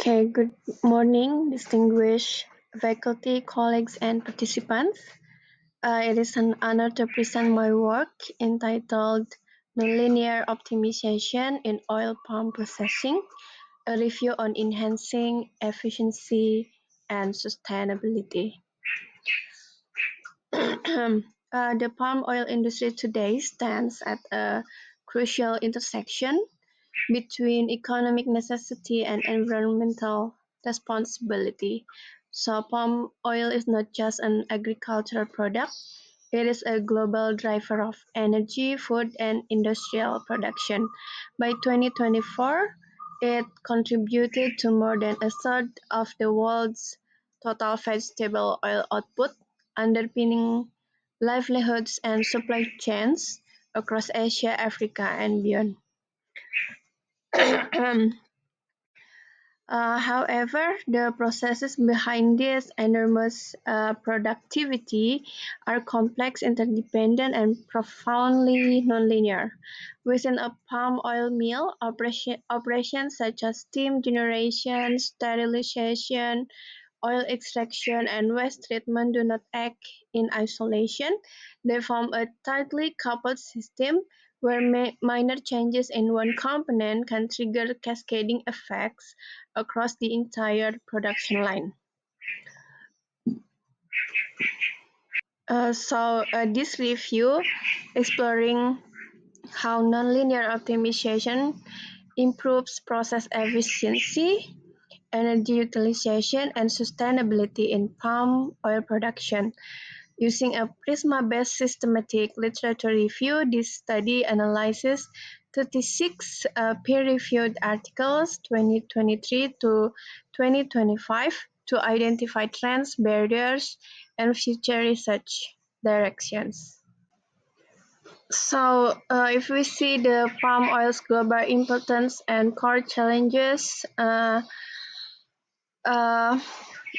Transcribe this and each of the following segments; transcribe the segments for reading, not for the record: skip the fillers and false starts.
Okay, good morning, distinguished faculty, colleagues, and participants. It is an honor to present my work entitled Nonlinear Optimization in Oil Palm Processing, a review on enhancing efficiency and sustainability. The palm oil industry today stands at a crucial intersection between economic necessity and environmental responsibility. So palm oil is not just an agricultural product, it is a global driver of energy, food, and industrial production. By 2024, it contributed to more than a third of the world's total vegetable oil output, underpinning livelihoods and supply chains across Asia, Africa, and beyond. However, the processes behind this enormous productivity are complex, interdependent, and profoundly nonlinear. Within a palm oil mill, operations such as steam generation, sterilization, oil extraction, and waste treatment do not act in isolation. They form a tightly coupled system where minor changes in one component can trigger cascading effects across the entire production line. This review exploring how nonlinear optimization improves process efficiency, energy utilization, and sustainability in palm oil production. Using a Prisma-based systematic literature review, this study analyzes 36 peer-reviewed articles 2023 to 2025 to identify trends, barriers, and future research directions. If we see the palm oil's global importance and core challenges, uh,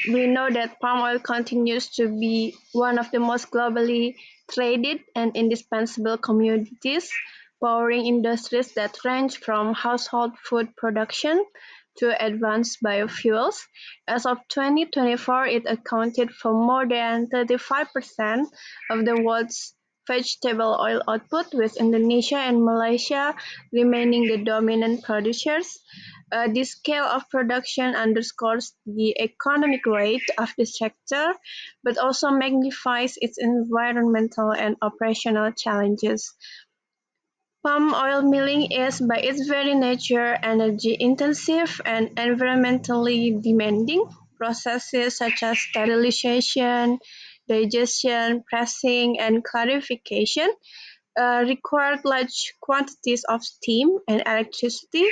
we know that palm oil continues to be one of the most globally traded and indispensable commodities, powering industries that range from household food production to advanced biofuels. As of 2024, it accounted for more than 35% of the world's vegetable oil output, with Indonesia and Malaysia remaining the dominant producers. This scale of production underscores the economic weight of the sector, but also magnifies its environmental and operational challenges. Palm oil milling is, by its very nature, energy-intensive and environmentally demanding. Processes such as sterilization, digestion, pressing, and clarification required large quantities of steam and electricity,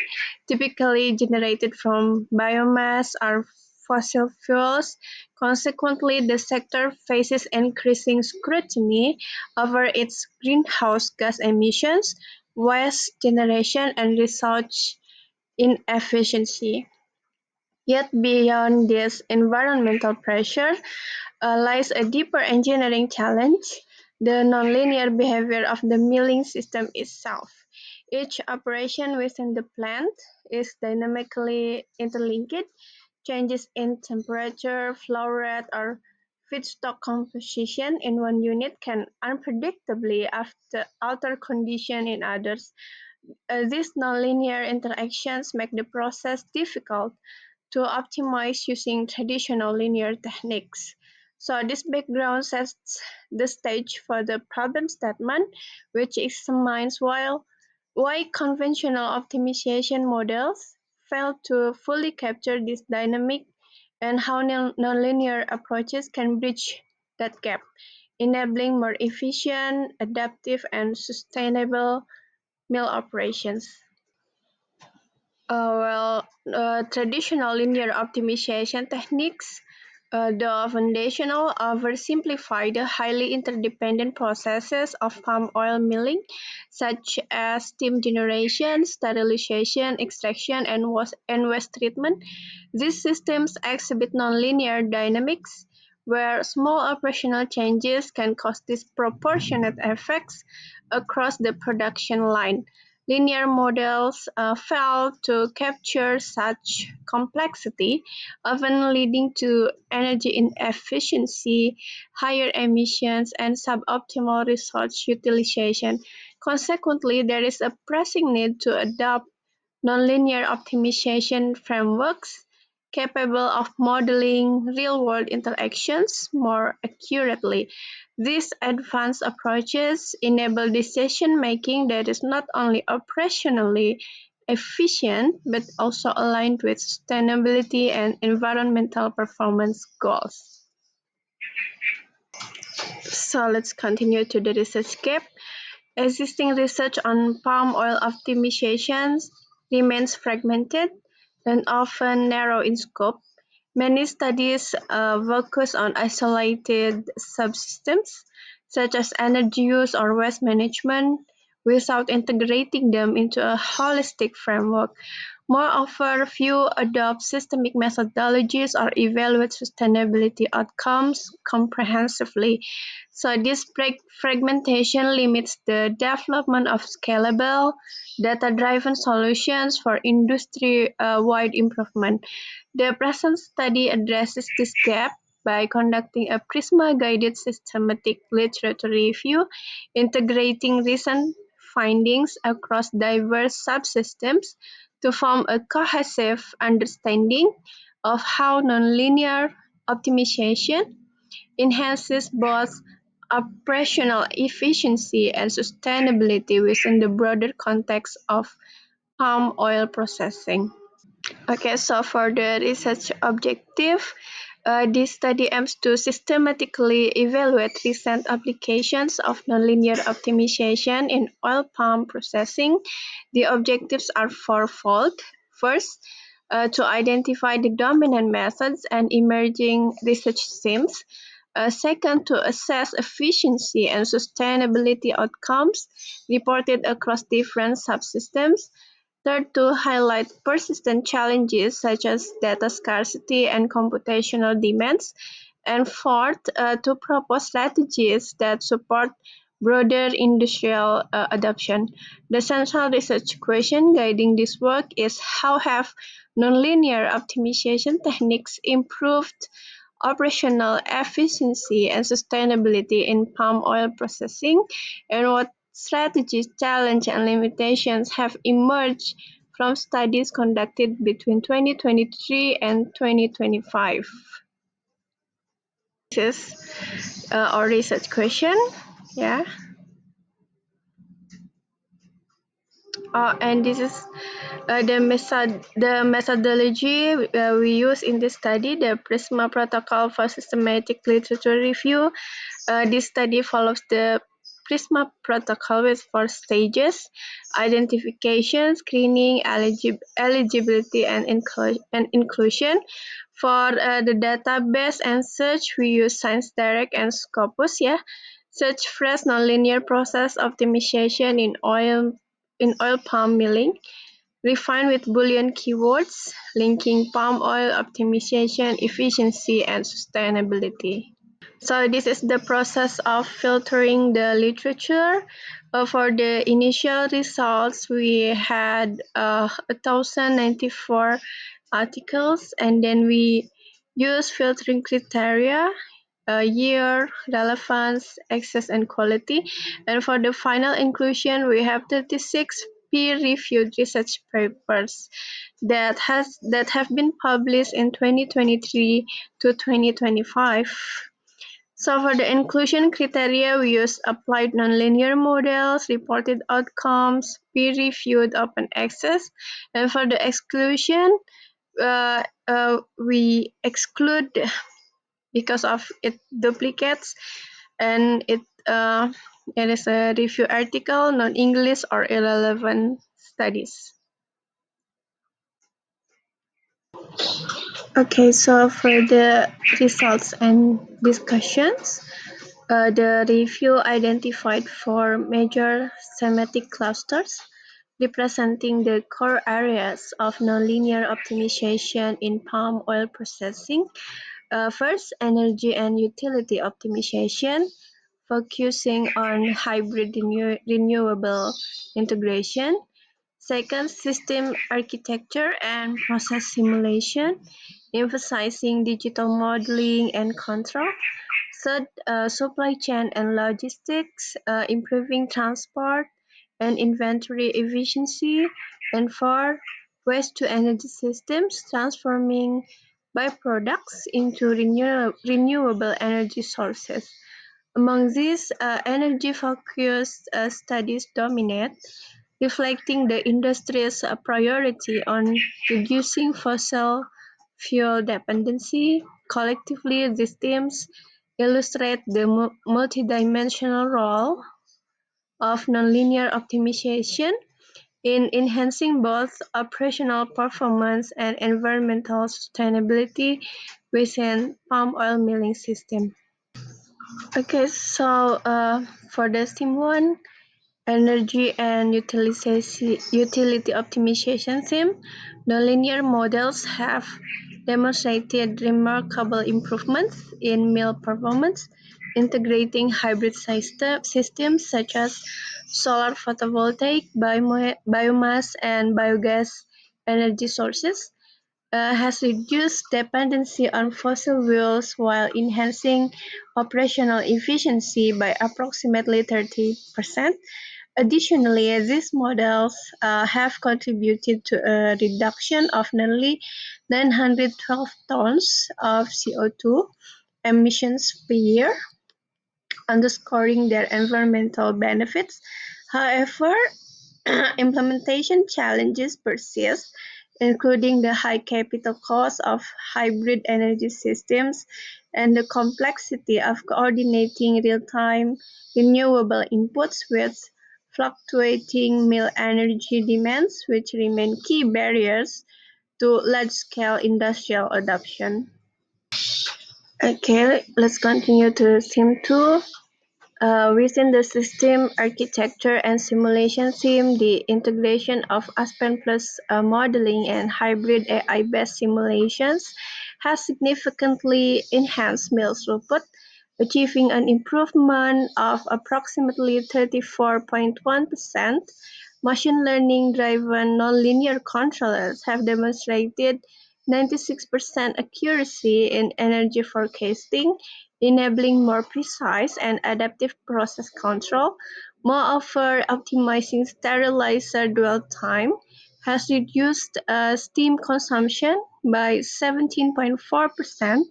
typically generated from biomass or fossil fuels. Consequently, the sector faces increasing scrutiny over its greenhouse gas emissions, waste generation, and research inefficiency. Yet beyond this environmental pressure lies a deeper engineering challenge: the nonlinear behavior of the milling system itself. Each operation within the plant is dynamically interlinked. Changes in temperature, flow rate, or feedstock composition in one unit can unpredictably alter conditions in others. These nonlinear interactions make the process difficult to optimize using traditional linear techniques. This background sets the stage for the problem statement, which examines why conventional optimization models fail to fully capture this dynamic and how nonlinear approaches can bridge that gap, enabling more efficient, adaptive, and sustainable mill operations. Traditional linear optimization techniques, though foundational, oversimplify the highly interdependent processes of palm oil milling, such as steam generation, sterilization, extraction, and waste treatment. These systems exhibit nonlinear dynamics, where small operational changes can cause disproportionate effects across the production line. linear models fail to capture such complexity, often leading to energy inefficiency, higher emissions, and suboptimal resource utilization. Consequently, there is a pressing need to adopt nonlinear optimization frameworks capable of modeling real-world interactions more accurately. These advanced approaches enable decision-making that is not only operationally efficient but also aligned with sustainability and environmental performance goals. So let's continue to the research gap. Existing research on palm oil optimizations remains fragmented and often narrow in scope. Many studies focus on isolated subsystems, such as energy use or waste management, without integrating them into a holistic framework. Moreover, few adopt systemic methodologies or evaluate sustainability outcomes comprehensively. So this fragmentation limits the development of scalable, data-driven solutions for industry-wide improvement. The present study addresses this gap by conducting a PRISMA-guided systematic literature review, integrating recent findings across diverse subsystems to form a cohesive understanding of how nonlinear optimization enhances both operational efficiency and sustainability within the broader context of palm oil processing. Okay, so for the research objective, this study aims to systematically evaluate recent applications of nonlinear optimization in oil palm processing. The objectives are fourfold. First, to identify the dominant methods and emerging research themes. Second, to assess efficiency and sustainability outcomes reported across different subsystems. Third, to highlight persistent challenges such as data scarcity and computational demands. And fourth, to propose strategies that support broader industrial adoption. The central research question guiding this work is how have nonlinear optimization techniques improved operational efficiency and sustainability in palm oil processing, and what strategies, challenges, and limitations have emerged from studies conducted between 2023 and 2025. This is our research question. Yeah. And this is the methodology we use in this study, the PRISMA protocol for systematic literature review. This study follows the PRISMA protocol with 4 stages: identification, screening, eligibility, and inclusion. For the database and search, we use ScienceDirect and Scopus. Yeah, search fresh nonlinear process optimization in oil palm milling. Refine with Boolean keywords, linking palm oil optimization, efficiency, and sustainability. So this is the process of filtering the literature. For the initial results, we had 1,094 articles, and then we use filtering criteria, year, relevance, access, and quality. And for the final inclusion, we have 36 peer-reviewed research papers that have been published in 2023 to 2025. So for the inclusion criteria, we use applied nonlinear models, reported outcomes, peer-reviewed open access. And for the exclusion, we exclude because of it duplicates and it is a review article, non-English or irrelevant studies. Okay, so for the results and discussions, the review identified 4 major thematic clusters representing the core areas of nonlinear optimization in palm oil processing. First, energy and utility optimization, focusing on hybrid renewable integration. Second, system architecture and process simulation, emphasizing digital modeling and control. Third, supply chain and logistics, improving transport and inventory efficiency. And four, waste-to-energy systems, transforming byproducts into renewable energy sources. Among these, energy-focused studies dominate, reflecting the industry's priority on reducing fossil fuel dependency. Collectively, these themes illustrate the multidimensional role of nonlinear optimization in enhancing both operational performance and environmental sustainability within palm oil milling system. Okay, so for the theme one, energy and utility optimization theme, nonlinear models have demonstrated remarkable improvements in mill performance, integrating hybrid systems such as solar photovoltaic, biomass, and biogas energy sources. Has reduced dependency on fossil fuels while enhancing operational efficiency by approximately 30%. Additionally, these models have contributed to a reduction of nearly 912 tons of CO2 emissions per year, underscoring their environmental benefits. However, implementation challenges persist, including the high capital cost of hybrid energy systems and the complexity of coordinating real-time renewable inputs with fluctuating mill energy demands, which remain key barriers to large-scale industrial adoption. Okay, let's continue to theme 2. Within the system architecture and simulation theme, the integration of Aspen Plus modeling and hybrid AI-based simulations has significantly enhanced mill throughput, achieving an improvement of approximately 34.1%. Machine learning-driven nonlinear controllers have demonstrated 96% accuracy in energy forecasting, enabling more precise and adaptive process control. Moreover, optimizing sterilizer dwell time has reduced steam consumption by 17.4%,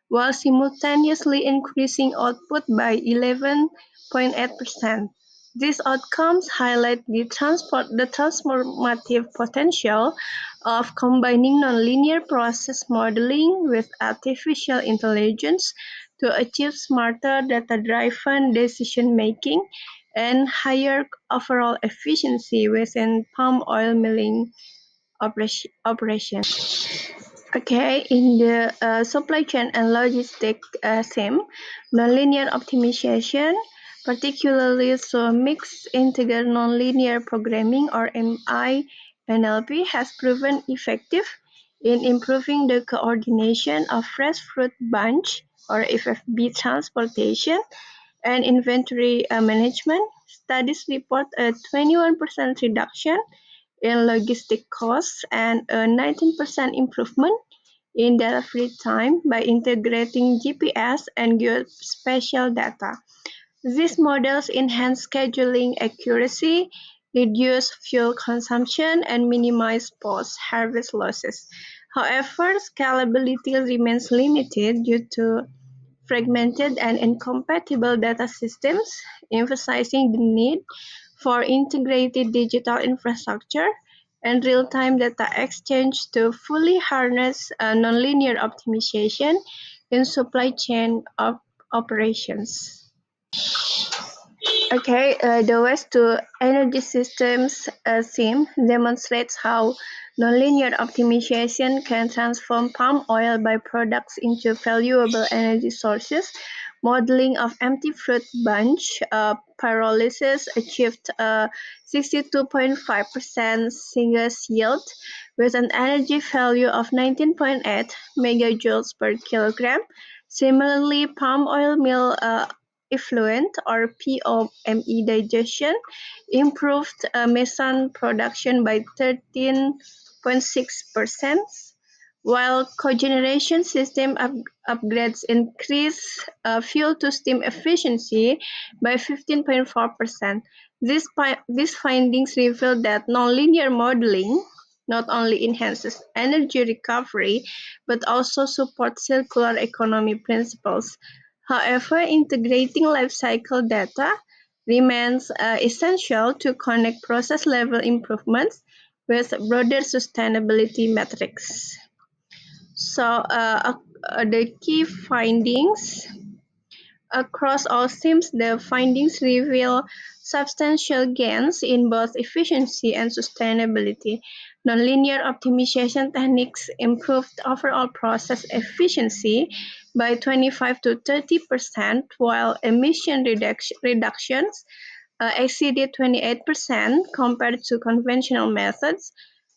while simultaneously increasing output by 11.8%. These outcomes highlight the transformative potential of combining nonlinear process modeling with artificial intelligence to achieve smarter data-driven decision-making and higher overall efficiency within palm oil milling operations. Okay, in the supply chain and logistic theme, nonlinear optimization, particularly through mixed integer nonlinear programming or MI/NLP, has proven effective in improving the coordination of fresh fruit bunch or FFB transportation and inventory management. Studies report a 21% reduction in logistic costs and a 19% improvement in delivery time by integrating GPS and geospatial data. These models enhance scheduling accuracy, reduce fuel consumption, and minimize post-harvest losses. However, scalability remains limited due to fragmented and incompatible data systems, emphasizing the need for integrated digital infrastructure and real-time data exchange to fully harness nonlinear optimization in supply chain operations. Okay, the waste to energy systems theme demonstrates how nonlinear optimization can transform palm oil byproducts into valuable energy sources. Modeling of empty fruit bunch pyrolysis achieved a 62.5% single yield with an energy value of 19.8 megajoules per kilogram. Similarly, palm oil mill effluent or POME digestion improved methane production by 13.6%, while cogeneration system upgrades increase fuel-to-steam efficiency by 15.4%. These findings reveal that nonlinear modeling not only enhances energy recovery but also supports circular economy principles. However, integrating life cycle data remains essential to connect process-level improvements with broader sustainability metrics. The key findings across all themes, the findings reveal substantial gains in both efficiency and sustainability. Nonlinear optimization techniques improved overall process efficiency by 25 to 30%, while emission reductions exceeded 28% compared to conventional methods.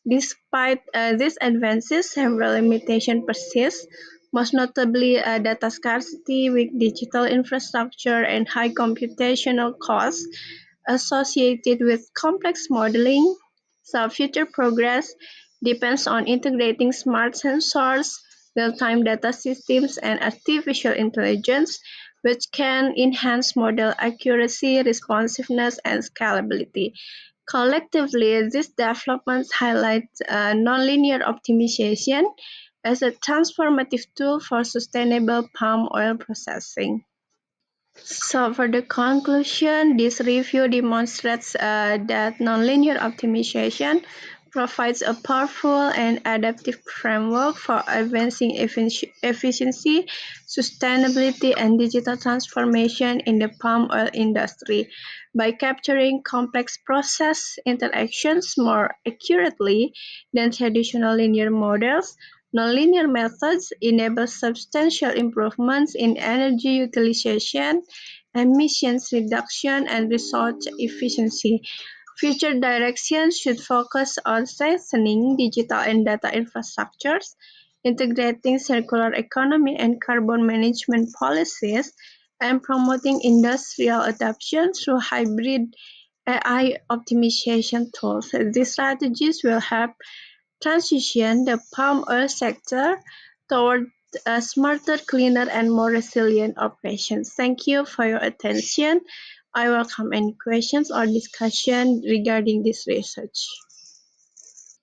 Despite these advances, several limitations persist, most notably data scarcity, weak digital infrastructure, and high computational costs associated with complex modeling. So future progress depends on integrating smart sensors, real-time data systems, and artificial intelligence, which can enhance model accuracy, responsiveness, and scalability. Collectively, these developments highlight nonlinear optimization as a transformative tool for sustainable palm oil processing. So, for the conclusion, this review demonstrates that nonlinear optimization provides a powerful and adaptive framework for advancing efficiency, sustainability, and digital transformation in the palm oil industry. By capturing complex process interactions more accurately than traditional linear models, nonlinear methods enable substantial improvements in energy utilization, emissions reduction, and resource efficiency. Future directions should focus on strengthening digital and data infrastructures, integrating circular economy and carbon management policies, and promoting industrial adoption through hybrid AI optimization tools. These strategies will help transition the palm oil sector toward a smarter, cleaner, and more resilient operations. Thank you for your attention. I welcome any questions or discussion regarding this research.